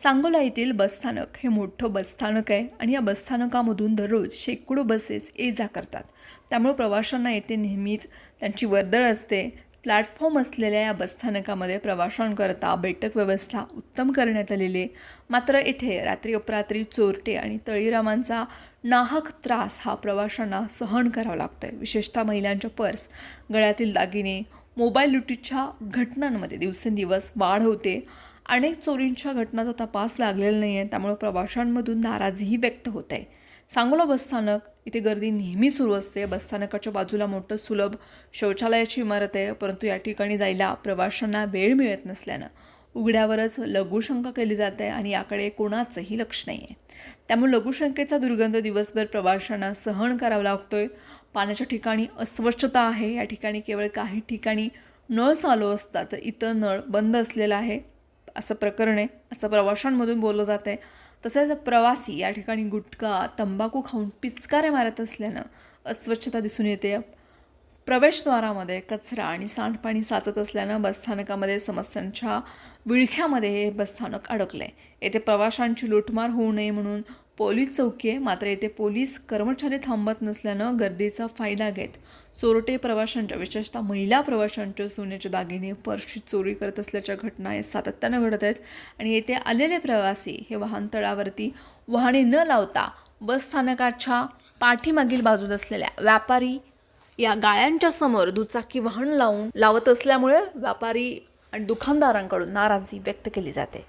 सांगोला येथील बसस्थानक हे मोठं बसस्थानक आहे आणि या बसस्थानकामधून दररोज शेकडो बसेस ये जा करतात. त्यामुळे प्रवाशांना येथे नेहमीच त्यांची वर्दळ असते. प्लॅटफॉर्म असलेल्या या बसस्थानकामध्ये प्रवाशांकरता बैठक व्यवस्था उत्तम करण्यात आलेली आहे. मात्र येथे रात्री अपरात्री चोरटे आणि तळीरामांचा नाहक त्रास हा प्रवाशांना सहन करावा लागतोय. विशेषतः महिलांच्या पर्स, गळ्यातील दागिने, मोबाईल लुटीच्या घटनांमध्ये दिवसेंदिवस वाढ होते. अनेक चोरींच्या घटनांचा तपास लागलेला नाही आहे, त्यामुळे प्रवाशांमधून नाराजीही व्यक्त होत आहे. सांगोला बसस्थानक इथे गर्दी नेहमी सुरू असते. बसस्थानकाच्या बाजूला मोठं सुलभ शौचालयाची इमारत आहे, परंतु या ठिकाणी जायला प्रवाशांना वेळ मिळत नसल्यानं उघड्यावरच लघुशंका केली जाते आणि याकडे कोणाचंही लक्ष नाही आहे. त्यामुळे लघुशंकेचा दुर्गंध दिवसभर प्रवाशांना सहन करावा लागतोय. पाण्याच्या ठिकाणी अस्वच्छता आहे. या ठिकाणी केवळ काही ठिकाणी नळ चालू असतात, तर इतर नळ बंद असलेला आहे असं प्रकरण आहे, असं प्रवाशांमधून बोललं जात आहे. तसेच प्रवासी या ठिकाणी गुटखा, तंबाखू खाऊन पिचकारे मारत असल्यानं अस्वच्छता दिसून येते. प्रवेशद्वारामध्ये कचरा आणि सांडपाणी साचत असल्यानं बसस्थानकामध्ये समस्यांच्या विळख्यामध्ये हे बसस्थानक अडकले. येथे प्रवाशांची लूटमार होऊ नये म्हणून पोलीस चौकी आहे, मात्र येथे पोलीस कर्मचारी थांबत नसल्यानं गर्दीचा फायदा घेत चोरटे प्रवाशांच्या, विशेषतः महिला प्रवाशांच्या सोन्याचे दागिने, पर्सची चोरी करत असल्याच्या घटना या सातत्यानं घडत आहेत. आणि येथे आलेले प्रवासी हे वाहनतळावरती वाहने न लावता बसस्थानकाच्या पाठीमागील बाजूला असलेल्या व्यापारी या गाळ्यांच्या समोर दुचाकी वाहन लावत असल्यामुळे व्यापारी आणि दुकानदारांकडून नाराजी व्यक्त केली जाते.